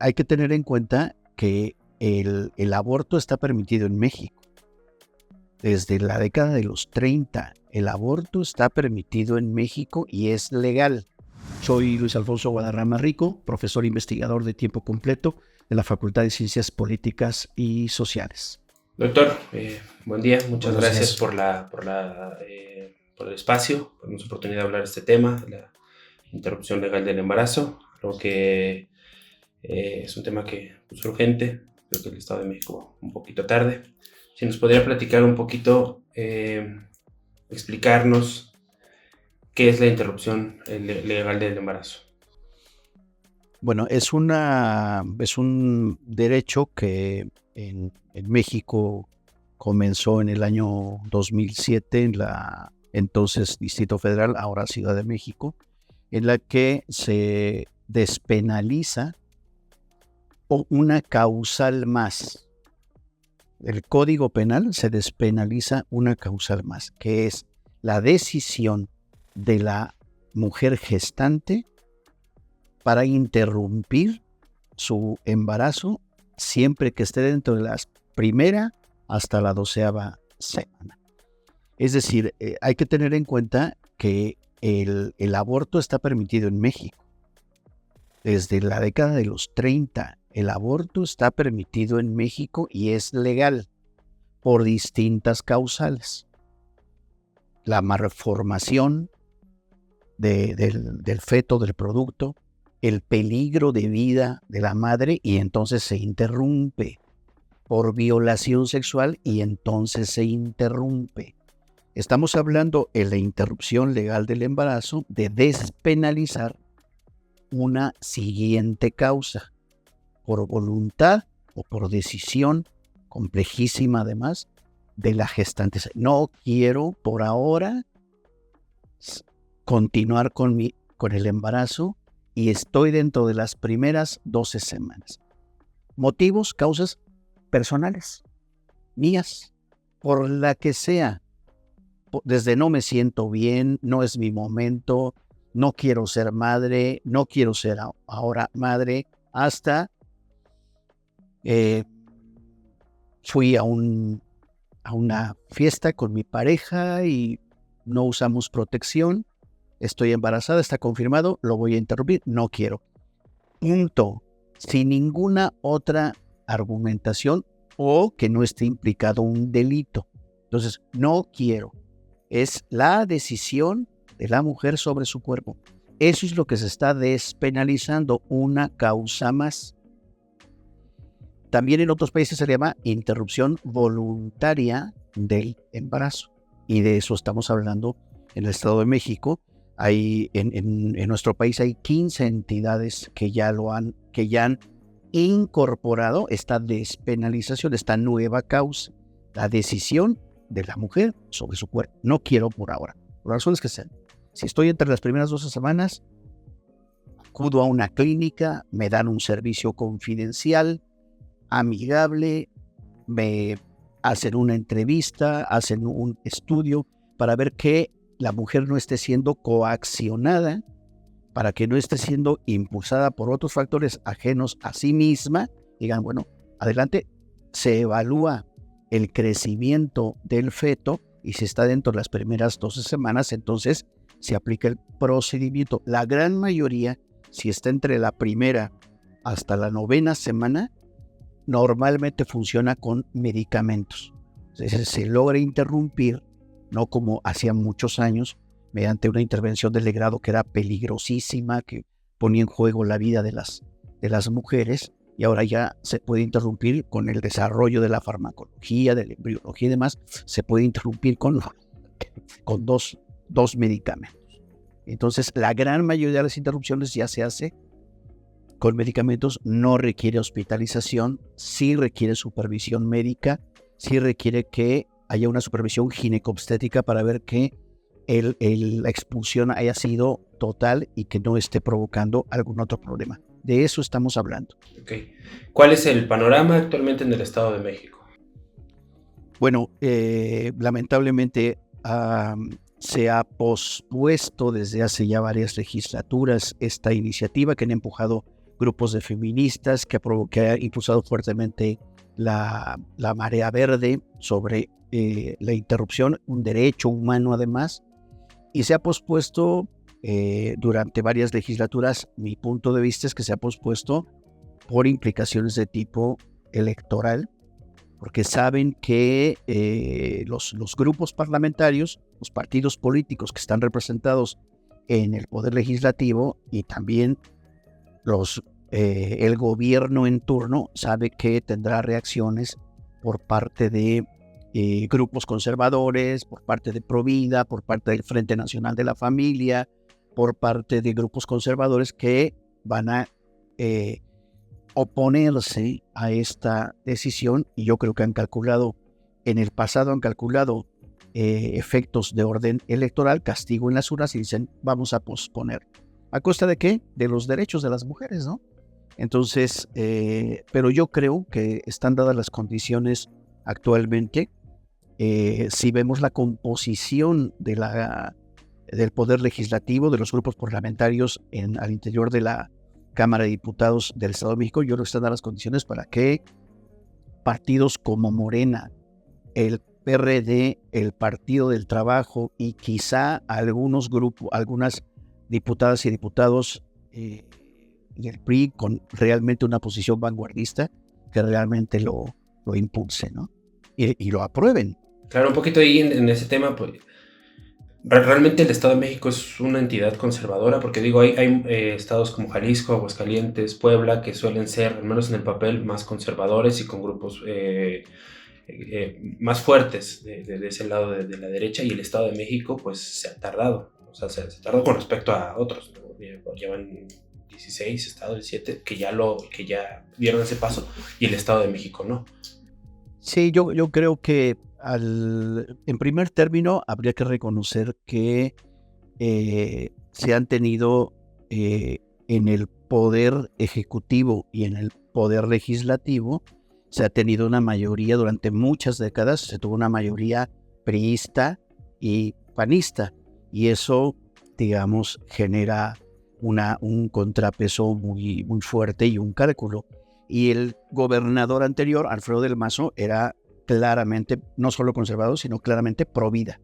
hay que tener en cuenta que el aborto está permitido en México. Desde la década de los 30, el aborto está permitido en México y es legal. Soy Luis Alfonso Guadarrama Rico, profesor investigador de tiempo completo de la Facultad de Ciencias Políticas y Sociales. Doctor, buen día. Muchas Buenos gracias días. por el espacio, por la oportunidad de hablar de este tema, la interrupción legal del embarazo. Creo que es un tema que es urgente. Creo que el Estado de México un poquito tarde. Si nos podría platicar un poquito, explicarnos qué es la interrupción legal del embarazo. Bueno, es un derecho que en México comenzó en el año 2007 en la entonces Distrito Federal, ahora Ciudad de México, en la que se despenaliza una causal más. El Código Penal se despenaliza una causal más, que es la decisión de la mujer gestante para interrumpir su embarazo siempre que esté dentro de la primera hasta la 12ª semana. Es decir, hay que tener en cuenta que el aborto está permitido en México. Desde la década de los 30, el aborto está permitido en México y es legal por distintas causales. La malformación del feto, del producto, el peligro de vida de la madre y entonces se interrumpe, por violación sexual y entonces se interrumpe. Estamos hablando en la interrupción legal del embarazo de despenalizar una siguiente causa, por voluntad o por decisión complejísima además de la gestante. No quiero por ahora continuar con el embarazo y estoy dentro de las primeras 12 semanas. Motivos, causas personales, mías, por la que sea. Desde no me siento bien, no es mi momento, no quiero ser madre, no quiero ser ahora madre, hasta fui a una fiesta con mi pareja y no usamos protección, estoy embarazada, está confirmado, lo voy a interrumpir, no quiero. Punto. Sin ninguna otra argumentación o que no esté implicado un delito. Entonces, no quiero. Es la decisión de la mujer sobre su cuerpo. Eso es lo que se está despenalizando, una causa más. También en otros países se llama interrupción voluntaria del embarazo. Y de eso estamos hablando en el Estado de México. En nuestro país hay 15 entidades que ya han incorporado esta despenalización, esta nueva causa, la decisión de la mujer sobre su cuerpo. No quiero por ahora, por razones que sean. Si estoy entre las primeras 12 semanas, acudo a una clínica, me dan un servicio confidencial, amigable, me hacen una entrevista, hacen un estudio para ver que la mujer no esté siendo coaccionada, para que no esté siendo impulsada por otros factores ajenos a sí misma. Digan, bueno, adelante, se evalúa el crecimiento del feto y si está dentro de las primeras 12 semanas, entonces se aplica el procedimiento. La gran mayoría, si está entre la primera hasta la 9ª semana, normalmente funciona con medicamentos. Entonces, se logra interrumpir, no como hacían muchos años, mediante una intervención del legrado que era peligrosísima, que ponía en juego la vida de las mujeres, y ahora ya se puede interrumpir con el desarrollo de la farmacología, de la embriología y demás, se puede interrumpir con dos medicamentos. Entonces, la gran mayoría de las interrupciones ya se hace con medicamentos, no requiere hospitalización, sí requiere supervisión médica, sí requiere que haya una supervisión ginecobstétrica para ver que la expulsión haya sido total y que no esté provocando algún otro problema. De eso estamos hablando. Okay. ¿Cuál es el panorama actualmente en el Estado de México? Bueno, lamentablemente se ha pospuesto desde hace ya varias legislaturas esta iniciativa que han empujado grupos de feministas, que ha impulsado fuertemente la marea verde sobre la interrupción, un derecho humano además, y se ha pospuesto durante varias legislaturas. Mi punto de vista es que se ha pospuesto por implicaciones de tipo electoral, porque saben que los grupos parlamentarios, los partidos políticos que están representados en el poder legislativo y también el gobierno en turno sabe que tendrá reacciones por parte de grupos conservadores, por parte de Provida, por parte del Frente Nacional de la Familia, por parte de grupos conservadores que van a oponerse a esta decisión, y yo creo que en el pasado han calculado efectos de orden electoral, castigo en las urnas, y dicen vamos a posponer. ¿A costa de qué? De los derechos de las mujeres, ¿no? Entonces, pero yo creo que están dadas las condiciones actualmente. Si vemos la composición del poder legislativo, de los grupos parlamentarios al interior de la Cámara de Diputados del Estado de México, yo creo que están dadas las condiciones para que partidos como Morena, el PRD, el Partido del Trabajo y quizá algunos grupos, algunas diputadas y diputados del PRI con realmente una posición vanguardista, que realmente lo impulse, ¿no? Y lo aprueben. Claro, un poquito ahí en ese tema, pues realmente el Estado de México es una entidad conservadora, porque digo, hay estados como Jalisco, Aguascalientes, Puebla, que suelen ser, al menos en el papel, más conservadores y con grupos más fuertes de ese lado de la derecha, y el Estado de México pues se ha tardado, o sea, se tardó con respecto a otros, ¿no? Llevan 16 estados, 17, que ya dieron ese paso, y el Estado de México no. Sí, yo creo que en primer término habría que reconocer que se han tenido en el poder ejecutivo y en el poder legislativo, se ha tenido una mayoría durante muchas décadas, se tuvo una mayoría priista y panista, y eso, digamos, genera un contrapeso muy, muy fuerte y un cálculo. Y el gobernador anterior, Alfredo del Mazo, era claramente, no solo conservador, sino claramente pro vida.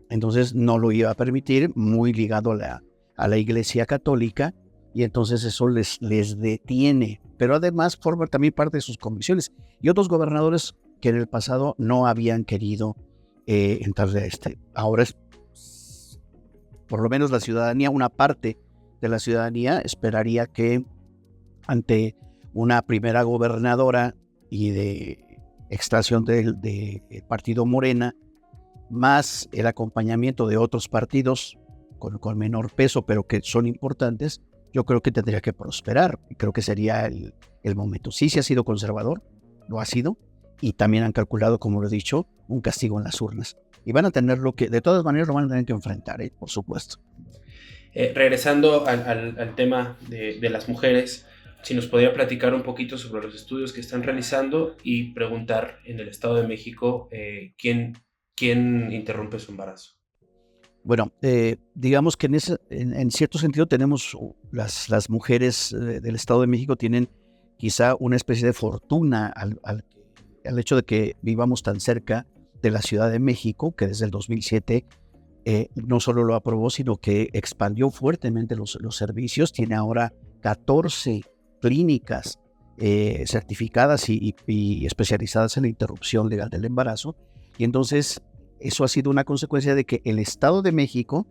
Entonces no lo iba a permitir, muy ligado a la Iglesia Católica, y entonces eso les detiene. Pero además forma también parte de sus convicciones. Y otros gobernadores que en el pasado no habían querido entrarle a este. Ahora es, por lo menos la ciudadanía, una parte de la ciudadanía esperaría que ante una primera gobernadora y de extracción del partido Morena, más el acompañamiento de otros partidos con menor peso, pero que son importantes, yo creo que tendría que prosperar. Y creo que sería el momento. Sí, se ha sido conservador, lo ha sido, y también han calculado, como lo he dicho, un castigo en las urnas. Y van a tenerlo que, de todas maneras, lo van a tener que enfrentar, por supuesto. Regresando al tema de las mujeres, si nos podría platicar un poquito sobre los estudios que están realizando y preguntar en el Estado de México quién interrumpe su embarazo. Bueno, digamos que en cierto sentido tenemos, las mujeres del Estado de México tienen quizá una especie de fortuna al hecho de que vivamos tan cerca de la Ciudad de México, que desde el 2007 no solo lo aprobó, sino que expandió fuertemente los servicios. Tiene ahora 14 clínicas certificadas y especializadas en la interrupción legal del embarazo. Y entonces eso ha sido una consecuencia de que el Estado de México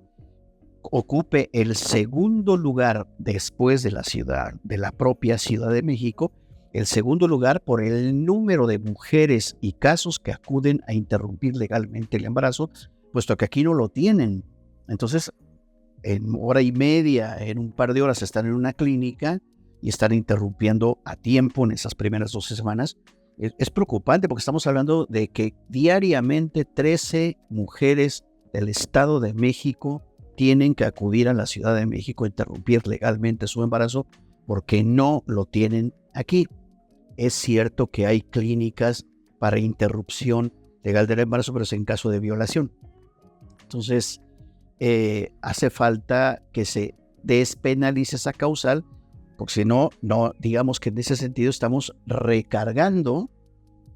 ocupe el segundo lugar después de la propia Ciudad de México, el segundo lugar por el número de mujeres y casos que acuden a interrumpir legalmente el embarazo, puesto que aquí no lo tienen. Entonces, en hora y media, en un par de horas están en una clínica y están interrumpiendo a tiempo en esas primeras 12 semanas. Es preocupante porque estamos hablando de que diariamente 13 mujeres del Estado de México tienen que acudir a la Ciudad de México a interrumpir legalmente su embarazo porque no lo tienen aquí. Es cierto que hay clínicas para interrupción legal del embarazo, pero es en caso de violación. Entonces, hace falta que se despenalice esa causal porque si no, digamos que en ese sentido estamos recargando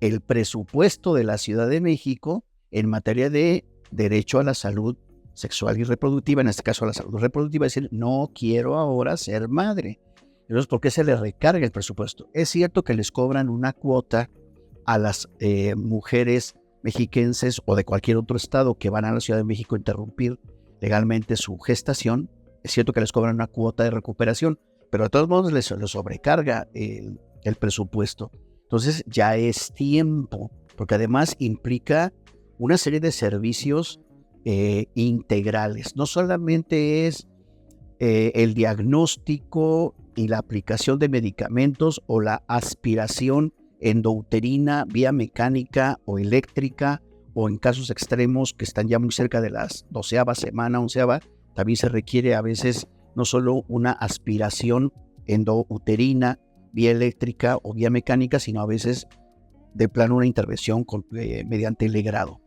el presupuesto de la Ciudad de México en materia de derecho a la salud sexual y reproductiva, en este caso a la salud reproductiva, es decir, no quiero ahora ser madre. Entonces, ¿por qué se le recarga el presupuesto? Es cierto que les cobran una cuota a las mujeres mexiquenses o de cualquier otro estado que van a la Ciudad de México a interrumpir legalmente su gestación. Es cierto que les cobran una cuota de recuperación, pero de todos modos les sobrecarga el presupuesto. Entonces ya es tiempo, porque además implica una serie de servicios integrales. No solamente es el diagnóstico y la aplicación de medicamentos o la aspiración endouterina vía mecánica o eléctrica, o en casos extremos que están ya muy cerca de las 12ª semana, 11ª, también se requiere a veces no solo una aspiración endouterina vía eléctrica o vía mecánica, sino a veces de plano una intervención mediante el legrado.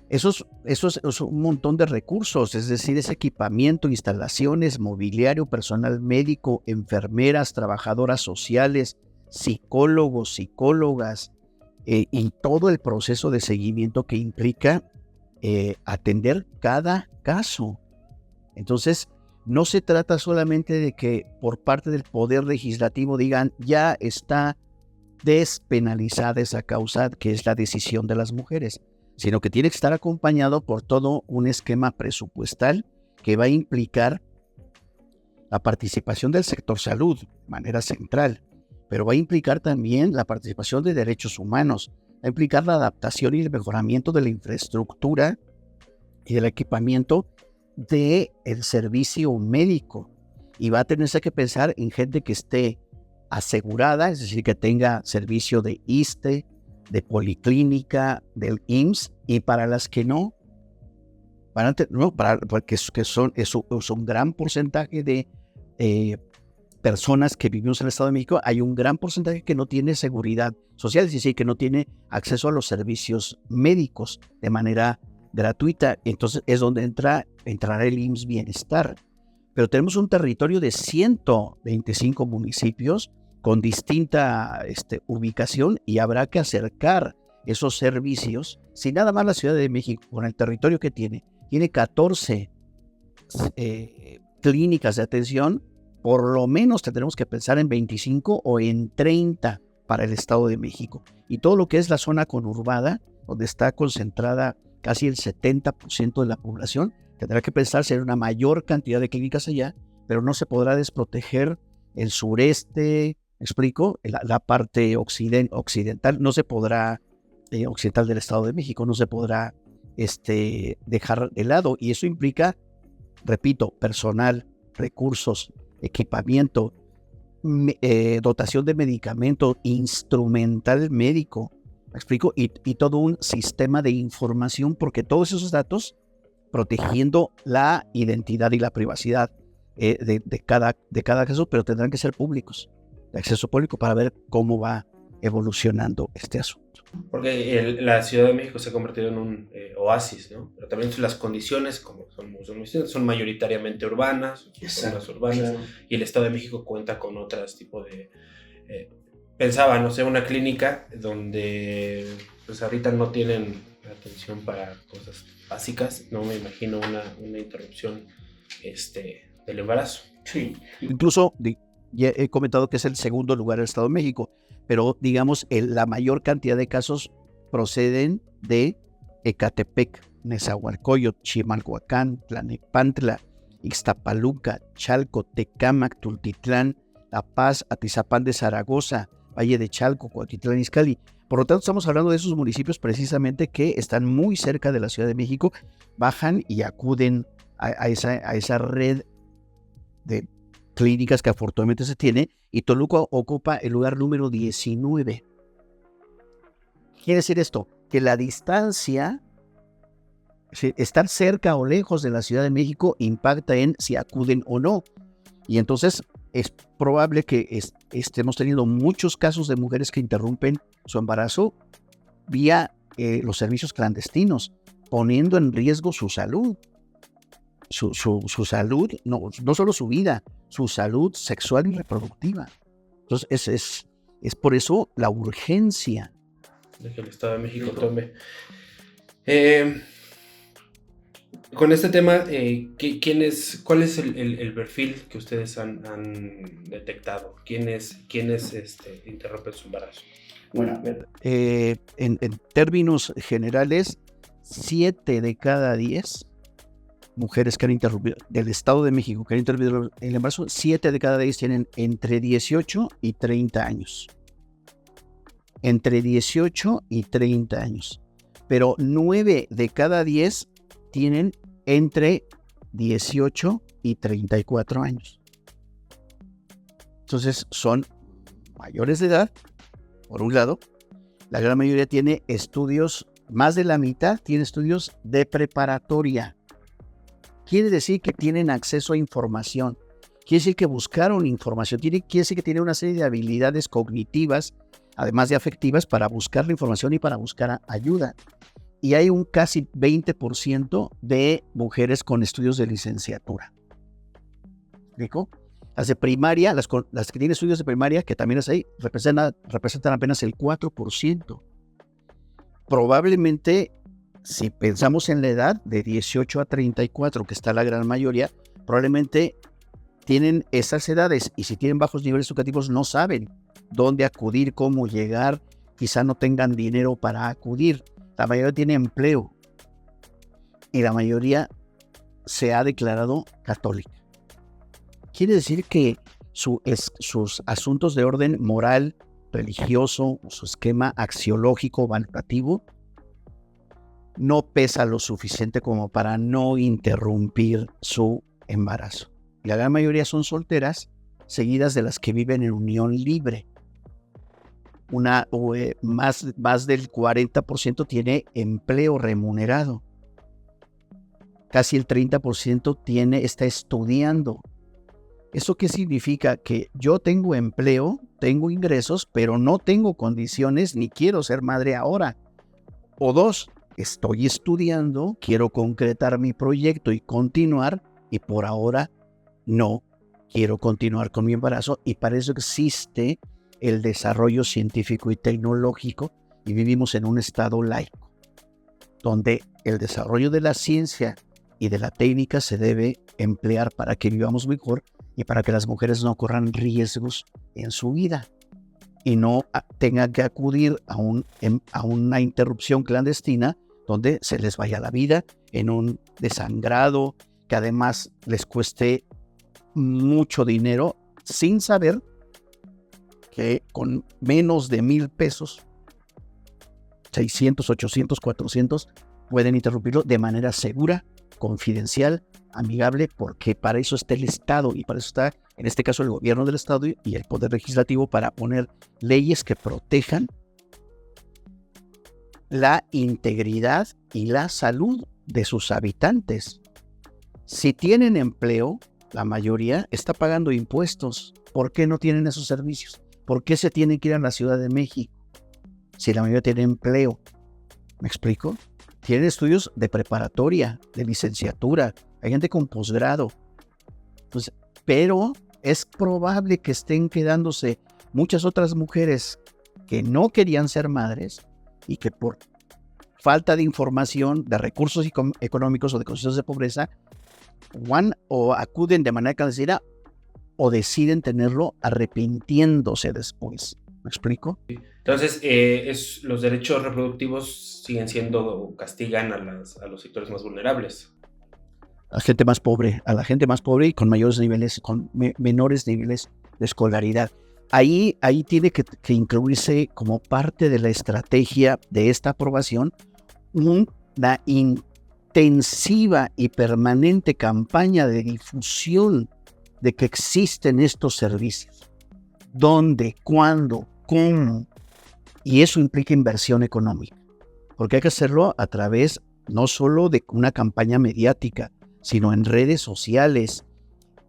Eso es un montón de recursos, es decir, es equipamiento, instalaciones, mobiliario, personal médico, enfermeras, trabajadoras sociales, psicólogos, psicólogas, y todo el proceso de seguimiento que implica atender cada caso. Entonces, no se trata solamente de que por parte del Poder Legislativo digan ya está despenalizada esa causa, que es la decisión de las mujeres, sino que tiene que estar acompañado por todo un esquema presupuestal que va a implicar la participación del sector salud de manera central, pero va a implicar también la participación de derechos humanos, va a implicar la adaptación y el mejoramiento de la infraestructura y del equipamiento del servicio médico, y va a tenerse que pensar en gente que esté asegurada, es decir, que tenga servicio de ISSSTE, de policlínica, del IMSS, y para las que no, porque es un gran porcentaje de personas que vivimos en el Estado de México, hay un gran porcentaje que no tiene seguridad social, es decir, que no tiene acceso a los servicios médicos de manera gratuita. Entonces es donde entrará el IMSS Bienestar. Pero tenemos un territorio de 125 municipios con distinta ubicación, y habrá que acercar esos servicios. Si nada más la Ciudad de México, con el territorio que tiene 14 clínicas de atención, por lo menos tendremos que pensar en 25 o en 30 para el Estado de México. Y todo lo que es la zona conurbada, donde está concentrada casi el 70% de la población, tendrá que pensarse en una mayor cantidad de clínicas allá, pero no se podrá desproteger el sureste, ¿me explico? La parte occidental, no se podrá, occidental del Estado de México, no se podrá dejar de lado, y eso implica, repito, personal, recursos, equipamiento, dotación de medicamento, instrumental médico, ¿me explico? Y todo un sistema de información, porque todos esos datos, protegiendo la identidad y la privacidad de cada caso, pero tendrán que ser públicos, de acceso público, para ver cómo va evolucionando este asunto. Porque la Ciudad de México se ha convertido en un oasis, ¿no? Pero también las condiciones, como son mayoritariamente urbanas, zonas urbanas, claro. Y el Estado de México cuenta con otros tipos de... pensaba, no sé, una clínica donde pues ahorita no tienen atención para cosas básicas, no me imagino una interrupción del embarazo. Sí. Incluso ya he comentado que es el segundo lugar del Estado de México, pero digamos la mayor cantidad de casos proceden de Ecatepec, Nezahualcóyotl, Chimalhuacán, Tlalnepantla, Ixtapaluca, Chalco, Tecámac, Tultitlán, La Paz, Atizapán de Zaragoza, Valle de Chalco, Cuautitlán Izcalli. Por lo tanto, estamos hablando de esos municipios precisamente que están muy cerca de la Ciudad de México, bajan y acuden a esa red de clínicas que afortunadamente se tiene, y Toluca ocupa el lugar número 19. Quiere decir esto, que la distancia, estar cerca o lejos de la Ciudad de México, impacta en si acuden o no. Y entonces es probable que estemos teniendo muchos casos de mujeres que interrumpen su embarazo vía los servicios clandestinos, poniendo en riesgo su salud. su salud, no solo su vida, su salud sexual y reproductiva. Entonces, es por eso la urgencia de que el Estado de México tome. Con este tema, ¿cuál es el perfil que ustedes han detectado? ¿Quiénes interrumpen su embarazo? Bueno, en términos generales, 7 de cada 10 mujeres que han interrumpido, del Estado de México, que han interrumpido el embarazo, 7 de cada 10 tienen entre 18 y 30 años. Entre 18 y 30 años. Pero 9 de cada 10 tienen entre 18 y 34 años. Entonces son mayores de edad, por un lado. La gran mayoría tiene estudios, más de la mitad tiene estudios de preparatoria. Quiere decir que tienen acceso a información. Quiere decir que buscaron información. Quiere decir que tienen una serie de habilidades cognitivas, además de afectivas, para buscar la información y para buscar ayuda. Y hay un casi 20% de mujeres con estudios de licenciatura. ¿Explico? Las de primaria, las que tienen estudios de primaria, que también es ahí, representan apenas el 4%. Probablemente, si pensamos en la edad de 18 a 34, que está la gran mayoría, probablemente tienen esas edades, y si tienen bajos niveles educativos no saben dónde acudir, cómo llegar, quizá no tengan dinero para acudir. La mayoría tiene empleo y la mayoría se ha declarado católica. Quiere decir que sus asuntos de orden moral, religioso, su esquema axiológico, valorativo, no pesa lo suficiente como para no interrumpir su embarazo. La gran mayoría son solteras, seguidas de las que viven en unión libre. Más del 40% tiene empleo remunerado. Casi el 30% está estudiando. ¿Eso qué significa? Que yo tengo empleo, tengo ingresos, pero no tengo condiciones ni quiero ser madre ahora. O 2, estoy estudiando, quiero concretar mi proyecto y continuar, y por ahora no quiero continuar con mi embarazo, y para eso existe el desarrollo científico y tecnológico, y vivimos en un estado laico, donde el desarrollo de la ciencia y de la técnica se debe emplear para que vivamos mejor y para que las mujeres no corran riesgos en su vida y no tengan que acudir a una interrupción clandestina donde se les vaya la vida en un desangrado que además les cueste mucho dinero, sin saber que con menos de 1,000 pesos, 600, 800, 400, pueden interrumpirlo de manera segura, confidencial, amigable, porque para eso está el Estado y para eso está, en este caso, el gobierno del Estado y el Poder Legislativo, para poner leyes que protejan la integridad y la salud de sus habitantes. Si tienen empleo, la mayoría está pagando impuestos. ¿Por qué no tienen esos servicios? ¿Por qué se tienen que ir a la Ciudad de México si la mayoría tiene empleo? ¿Me explico? Tienen estudios de preparatoria, de licenciatura, hay gente con posgrado. Pues, pero es probable que estén quedándose muchas otras mujeres que no querían ser madres y que por falta de información, de recursos económicos o de condiciones de pobreza, o acuden de manera clandestina o deciden tenerlo arrepintiéndose después. ¿Me explico? Entonces, los derechos reproductivos siguen siendo, castigan a los sectores más vulnerables. A la gente más pobre y con mayores niveles, con menores niveles de escolaridad. Ahí tiene que incluirse como parte de la estrategia de esta aprobación una intensiva y permanente campaña de difusión de que existen estos servicios. ¿Dónde? ¿Cuándo? ¿Cómo? Y eso implica inversión económica, porque hay que hacerlo a través no solo de una campaña mediática, sino en redes sociales,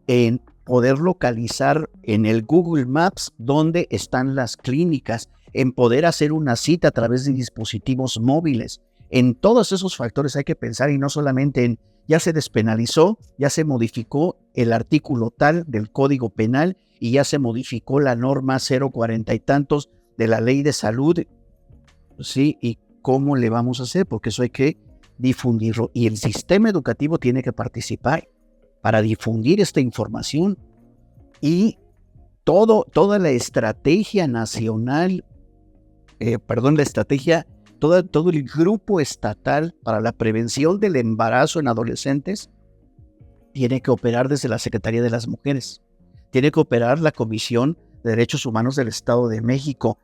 en poder localizar en el Google Maps dónde están las clínicas, en poder hacer una cita a través de dispositivos móviles, En todos esos factores hay que pensar y no solamente en ya se despenalizó, ya se modificó el artículo tal del Código Penal y ya se modificó la norma 040 y tantos de la Ley de Salud, ¿sí? ¿Y cómo le vamos a hacer? Porque eso hay que difundirlo y el sistema educativo tiene que participar para difundir esta información y toda la estrategia nacional, todo el grupo estatal para la prevención del embarazo en adolescentes tiene que operar desde la Secretaría de las Mujeres, tiene que operar la Comisión de Derechos Humanos del Estado de México.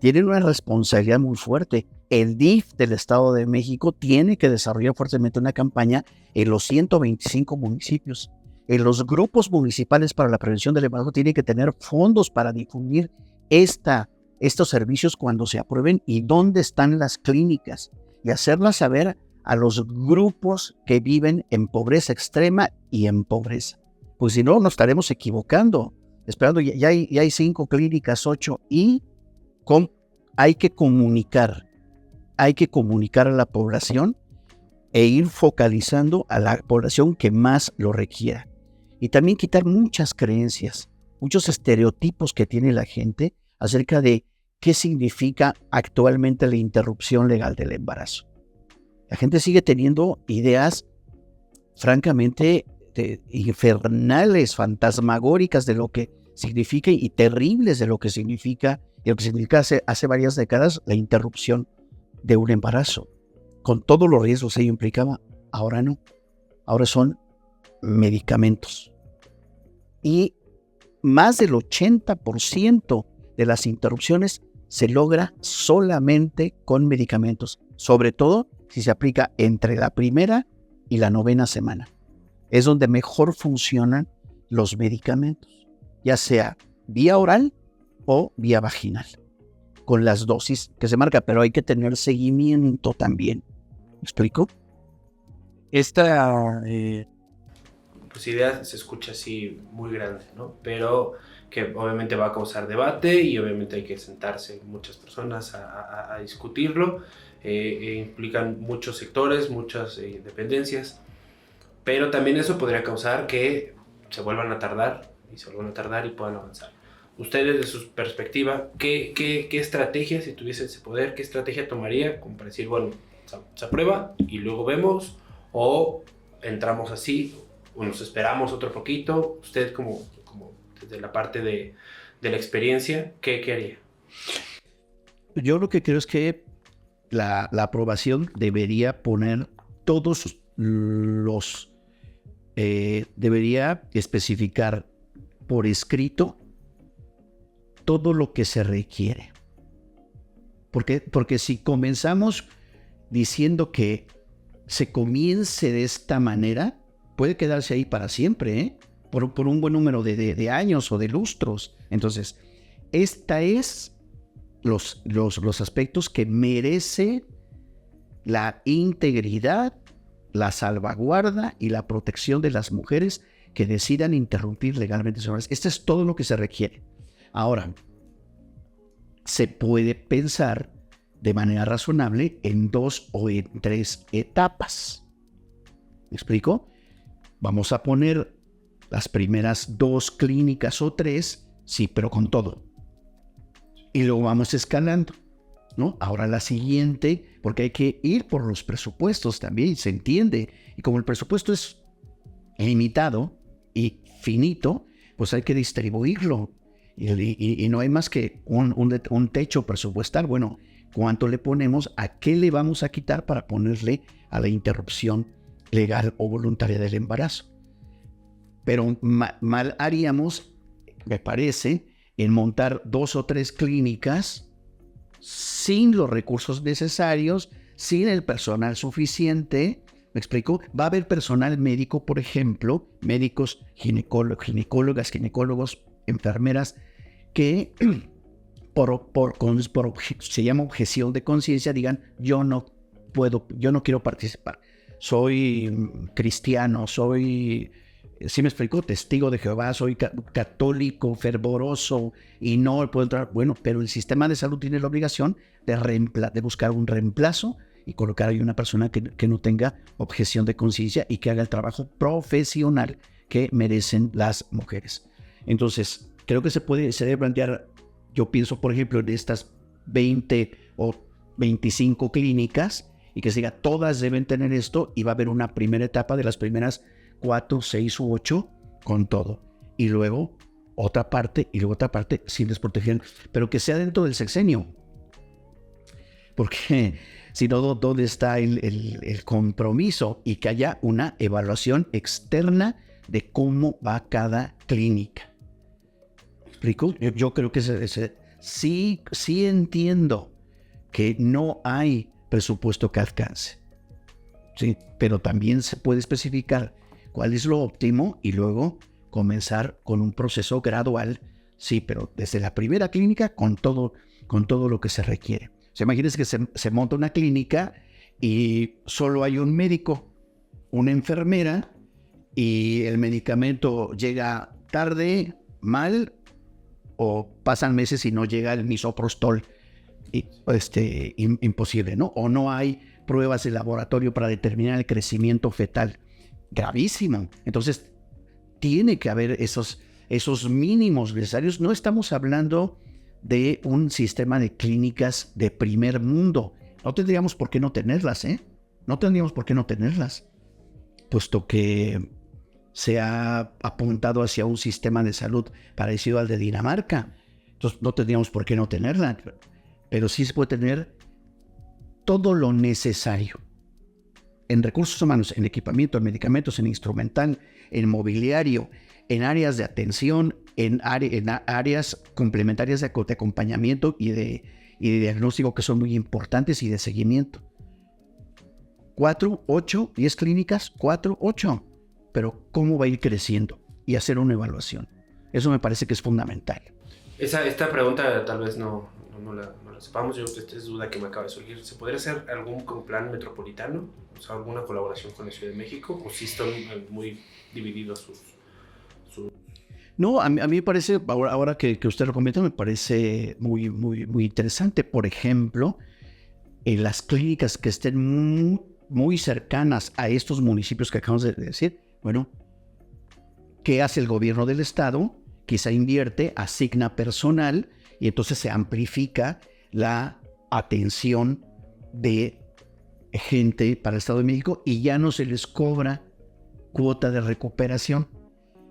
Tienen una responsabilidad muy fuerte. El DIF del Estado de México tiene que desarrollar fuertemente una campaña en los 125 municipios. En los grupos municipales para la prevención del embarazo tienen que tener fondos para difundir estos servicios cuando se aprueben y dónde están las clínicas y hacerlas saber a los grupos que viven en pobreza extrema y en pobreza. Pues si no, nos estaremos equivocando. Esperando, ya hay 5 clínicas, 8 y hay que comunicar a la población e ir focalizando a la población que más lo requiera. Y también quitar muchas creencias, muchos estereotipos que tiene la gente acerca de qué significa actualmente la interrupción legal del embarazo. La gente sigue teniendo ideas francamente infernales, fantasmagóricas de lo que significa y terribles de lo que significa y lo que significa hace varias décadas la interrupción de un embarazo, con todos los riesgos que ello implicaba. Ahora no, ahora son medicamentos. Y más del 80% de las interrupciones se logra solamente con medicamentos, sobre todo si se aplica entre la primera y la 9ª semana. Es donde mejor funcionan los medicamentos, ya sea vía oral o vía vaginal, con las dosis que se marca, pero hay que tener seguimiento también. ¿Me explico? Esta pues idea se escucha así muy grande, ¿no? Pero que obviamente va a causar debate y obviamente hay que sentarse muchas personas a discutirlo. Implican muchos sectores, muchas dependencias, pero también eso podría causar que se vuelvan a tardar y puedan avanzar. Ustedes, de su perspectiva, ¿qué estrategia, si tuviese ese poder, qué estrategia tomaría como para decir, bueno, se aprueba y luego vemos, o entramos así, o nos esperamos otro poquito? Usted como desde la parte de la experiencia, ¿qué haría? Yo lo que creo es que la aprobación debería poner todos los... debería especificar por escrito todo lo que se requiere. ¿Por qué? Porque si comenzamos diciendo que se comience de esta manera, puede quedarse ahí para siempre, ¿eh? Por un buen número de años o de lustros. Entonces, esta es los aspectos que merece la integridad, la salvaguarda y la protección de las mujeres que decidan interrumpir legalmente su embarazo. Esto es todo lo que se requiere. Ahora, se puede pensar de manera razonable en 2 o en 3 etapas. ¿Me explico? Vamos a poner las primeras 2 clínicas o 3, sí, pero con todo. Y luego vamos escalando, ¿no? Ahora la siguiente, porque hay que ir por los presupuestos también, se entiende. Y como el presupuesto es limitado y finito, pues hay que distribuirlo. Y no hay más que un techo presupuestal. Bueno, ¿cuánto le ponemos? ¿A qué le vamos a quitar para ponerle a la interrupción legal o voluntaria del embarazo? Pero mal haríamos, me parece, en montar 2 o 3 clínicas sin los recursos necesarios, sin el personal suficiente. ¿Me explico? Va a haber personal médico, por ejemplo, médicos, ginecólogas, ginecólogos, enfermeras, que se llama objeción de conciencia, digan, yo no quiero participar. Soy cristiano, ¿sí me explico? Testigo de Jehová, soy católico, fervoroso y no puedo entrar. Bueno, pero el sistema de salud tiene la obligación de buscar un reemplazo y colocar ahí una persona que no tenga objeción de conciencia y que haga el trabajo profesional que merecen las mujeres. Entonces, creo que se debe plantear, yo pienso, por ejemplo, en estas 20 o 25 clínicas, y que se diga, todas deben tener esto, y va a haber una primera etapa de las primeras 4, 6 u 8 con todo. Y luego otra parte, y luego otra parte sin desproteger, pero que sea dentro del sexenio. Porque si no, ¿dónde está el compromiso? Y que haya una evaluación externa de cómo va cada clínica. ¿Me explico? Yo creo que sí entiendo que no hay presupuesto que alcance, ¿sí? Pero también se puede especificar cuál es lo óptimo y luego comenzar con un proceso gradual, sí, pero desde la primera clínica con todo lo que se requiere. O sea, imagínense que se monta una clínica y solo hay un médico, una enfermera, y el medicamento llega tarde, mal, o pasan meses y no llega el misoprostol. Imposible, ¿no? O no hay pruebas de laboratorio para determinar el crecimiento fetal. Gravísimo. Entonces, tiene que haber esos mínimos necesarios. No estamos hablando de un sistema de clínicas de primer mundo. No tendríamos por qué no tenerlas, ¿eh? No tendríamos por qué no tenerlas, puesto que se ha apuntado hacia un sistema de salud parecido al de Dinamarca. Entonces, no tendríamos por qué no tenerla. Pero sí se puede tener todo lo necesario en recursos humanos, en equipamiento, en medicamentos, en instrumental, en mobiliario, en áreas de atención, en áreas complementarias de acompañamiento y de diagnóstico que son muy importantes y de seguimiento. 4, 8, 10 clínicas, 4, 8. Pero ¿cómo va a ir creciendo? Y hacer una evaluación. Eso me parece que es fundamental. Esta pregunta tal vez no la sepamos. Esta es duda que me acaba de surgir. ¿Se podría hacer algún plan metropolitano? O sea, alguna colaboración con la Ciudad de México, o sí están muy divididos sus... No, a mí me parece, ahora que usted lo comenta, me parece muy, muy, muy interesante. Por ejemplo, en las clínicas que estén muy cercanas a estos municipios que acabamos de decir, bueno, ¿qué hace el gobierno del estado? Quizá invierte, asigna personal y entonces se amplifica la atención de gente para el Estado de México y ya no se les cobra cuota de recuperación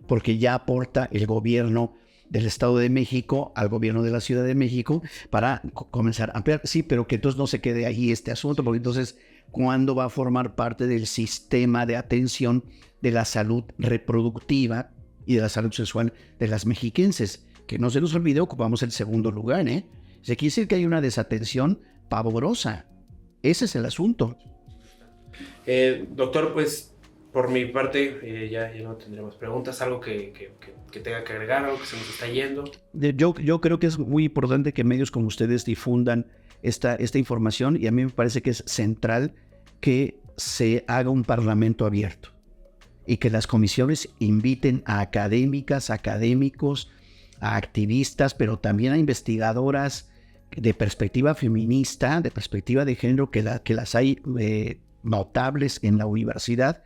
porque ya aporta el gobierno del Estado de México al gobierno de la Ciudad de México para comenzar a ampliar. Sí, pero que entonces no se quede ahí este asunto, porque entonces, ¿cuándo va a formar parte del sistema de atención de la salud reproductiva y de la salud sexual de las mexiquenses? Que no se nos olvide, ocupamos el segundo lugar, ¿eh? Se quiere decir que hay una desatención pavorosa. Ese es el asunto. Doctor, pues por mi parte ya no tendremos preguntas. ¿Algo que tenga que agregar? ¿Algo que se nos está yendo? Yo creo que es muy importante que medios como ustedes difundan esta información, y a mí me parece que es central que se haga un parlamento abierto y que las comisiones inviten a académicas, académicos, a activistas, pero también a investigadoras de perspectiva feminista, de perspectiva de género, que las hay notables en la universidad,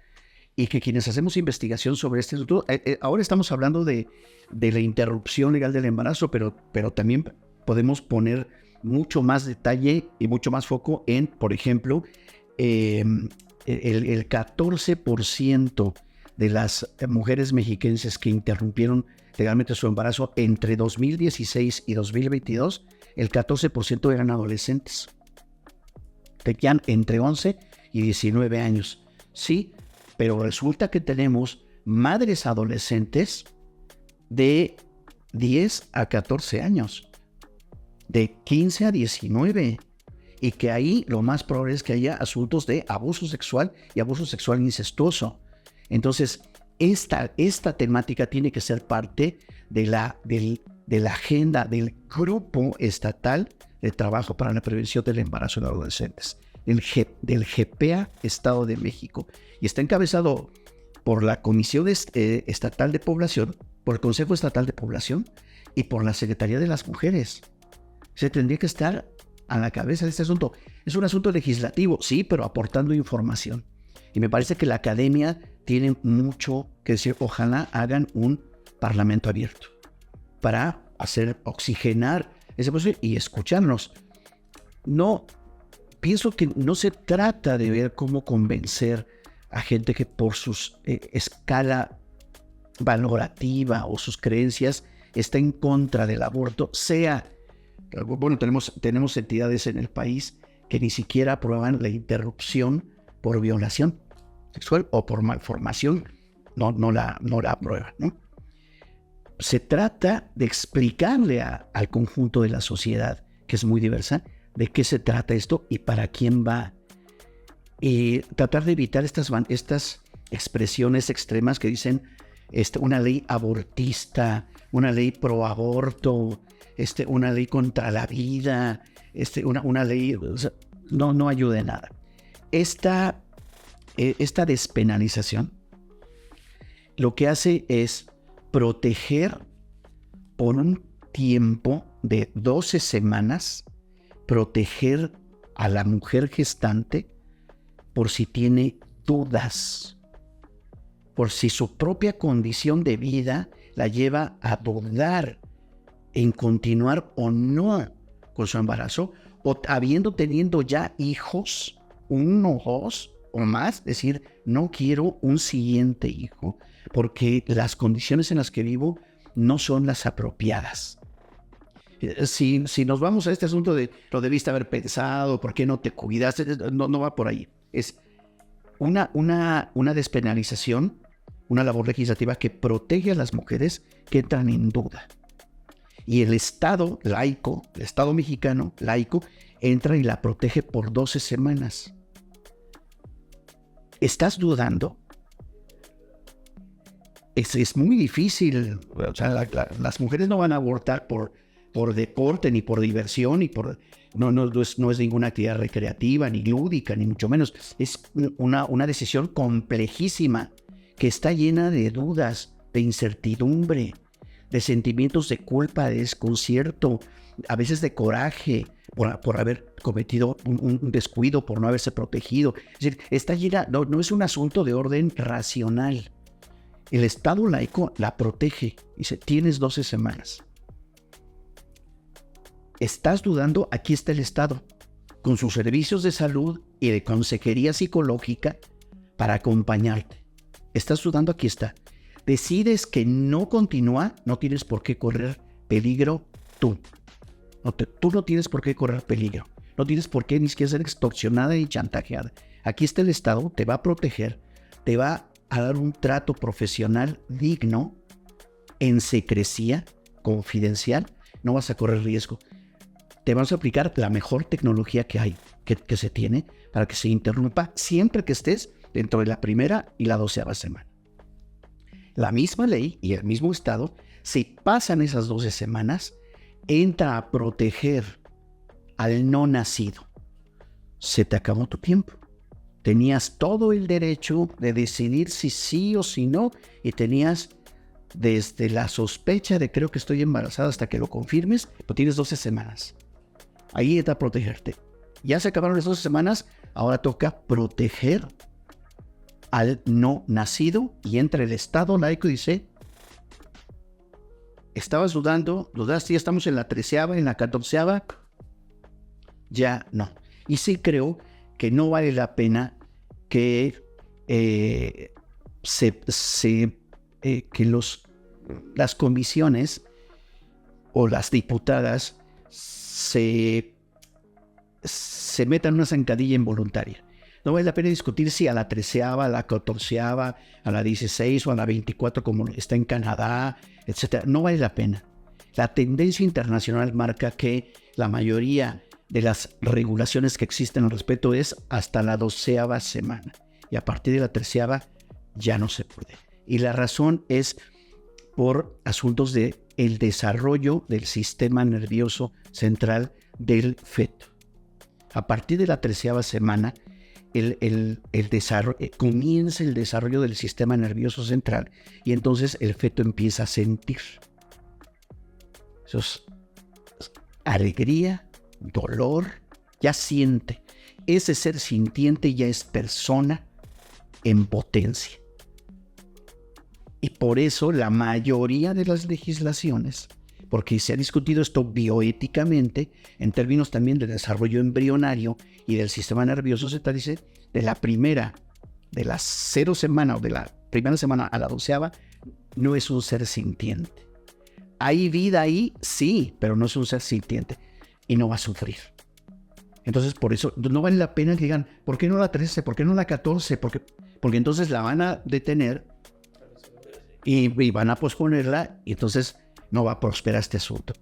y que quienes hacemos investigación sobre este asunto, ahora estamos hablando de la interrupción legal del embarazo, pero también podemos poner mucho más detalle y mucho más foco en, por ejemplo, el 14% de las mujeres mexiquenses que interrumpieron legalmente su embarazo entre 2016 y 2022, el 14% eran adolescentes. Tenían entre 11 y 19 años. Sí, pero resulta que tenemos madres adolescentes de 10 a 14 años, de 15 a 19, y que ahí lo más probable es que haya asuntos de abuso sexual y abuso sexual incestuoso. Entonces, esta temática tiene que ser parte de la agenda del Grupo Estatal de Trabajo para la Prevención del Embarazo en Adolescentes, del GPA Estado de México, y está encabezado por la Comisión Estatal de Población, por el Consejo Estatal de Población y por la Secretaría de las Mujeres. Se tendría que estar a la cabeza de este asunto. Es un asunto legislativo, sí, pero aportando información. Y me parece que la academia tiene mucho que decir. Ojalá hagan un parlamento abierto para oxigenar ese proceso y escucharnos. No, pienso que no se trata de ver cómo convencer a gente que por su escala valorativa o sus creencias está en contra del aborto. Bueno, tenemos entidades en el país que ni siquiera aprueban la interrupción por violación sexual o por malformación. No la aprueban, ¿no? Se trata de explicarle al conjunto de la sociedad, que es muy diversa, de qué se trata esto y para quién va. Y tratar de evitar estas expresiones extremas que dicen una ley abortista, una ley pro aborto, una ley contra la vida, una ley... O sea, no ayuda en nada. Esta despenalización lo que hace es proteger por un tiempo de 12 semanas, proteger a la mujer gestante por si tiene dudas, por si su propia condición de vida la lleva a dudar en continuar o no con su embarazo, o teniendo ya hijos, 1, 2 o más, decir, no quiero un siguiente hijo, porque las condiciones en las que vivo no son las apropiadas. Si nos vamos a este asunto de lo debiste haber pensado, ¿por qué no te cuidaste? No va por ahí. Es una despenalización, una labor legislativa que protege a las mujeres que entran en duda. Y el Estado laico, el Estado mexicano laico, entra y la protege por 12 semanas. ¿Estás dudando? Es muy difícil. O sea, las mujeres no van a abortar por deporte, ni por diversión, no es ninguna actividad recreativa, ni lúdica, ni mucho menos. Es una decisión complejísima que está llena de dudas, de incertidumbre, de sentimientos de culpa, de desconcierto, a veces de coraje por haber cometido un descuido, por no haberse protegido. Es decir, está llena, no es un asunto de orden racional. El Estado laico la protege. Dice, tienes 12 semanas. ¿Estás dudando? Aquí está el Estado, con sus servicios de salud y de consejería psicológica para acompañarte. ¿Estás dudando? Aquí está. Decides que no continúa, no tienes por qué correr peligro tú. Tú no tienes por qué correr peligro. No tienes por qué ni siquiera ser extorsionada y chantajeada. Aquí está el Estado, te va a proteger, te va a dar un trato profesional digno, en secrecía, confidencial. No vas a correr riesgo. Te vamos a aplicar la mejor tecnología que hay, que se tiene, para que se interrumpa siempre que estés dentro de la primera y la 12ª semana. La misma ley y el mismo Estado, si pasan esas 12 semanas, entra a proteger al no nacido. Se te acabó tu tiempo. Tenías todo el derecho de decidir si sí o si no, y tenías desde la sospecha de creo que estoy embarazada hasta que lo confirmes, pero tienes 12 semanas. Ahí entra a protegerte. Ya se acabaron las 12 semanas, ahora toca proteger al no nacido, y entra el Estado laico y dice, estabas dudaste, ya estamos en la 13ª, en la 14ª, ya no. Y sí creo que no vale la pena que las comisiones o las diputadas se metan una zancadilla involuntaria. No vale la pena discutir si a la 13ª, a la 14ª, a la 16 o a la 24 como está en Canadá, etc. No vale la pena. La tendencia internacional marca que la mayoría de las regulaciones que existen al respecto es hasta la 12ª semana. Y a partir de la 13ª ya no se puede. Y la razón es por asuntos de el desarrollo del sistema nervioso central del feto. A partir de la 13ª semana, comienza el desarrollo del sistema nervioso central, y entonces el feto empieza a sentir. Eso es alegría, dolor, ya siente. Ese ser sintiente ya es persona en potencia. Y por eso la mayoría de las legislaciones, porque se ha discutido esto bioéticamente, en términos también del desarrollo embrionario y del sistema nervioso central, dice, de la 0 semana o de la primera semana a la 12ª, no es un ser sintiente. ¿Hay vida ahí? Sí, pero no es un ser sintiente y no va a sufrir. Entonces, por eso no vale la pena que digan, ¿por qué no la 13? ¿Por qué no la 14? Porque entonces la van a detener y van a posponerla y entonces no va a prosperar este asunto.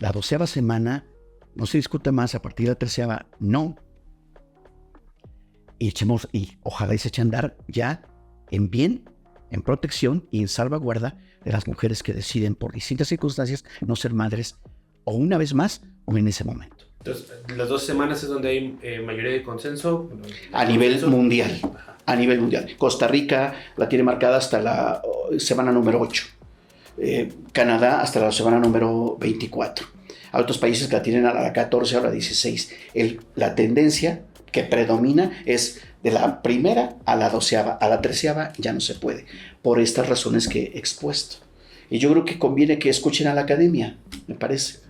La 12ª semana no se discute más, a partir de la 13ª no. Y ojalá se eche a andar ya en bien, en protección y en salvaguarda de las mujeres que deciden por distintas circunstancias no ser madres o una vez más o en ese momento. Entonces, las 2 semanas es donde hay mayoría de consenso. A nivel mundial. A nivel mundial. Costa Rica la tiene marcada hasta la semana número 8. Canadá hasta la semana número 24. Hay otros países que la tienen a la 14 o a la 16. La tendencia que predomina es de la primera a la 12ª. A la 13ª ya no se puede, por estas razones que he expuesto. Y yo creo que conviene que escuchen a la academia, me parece.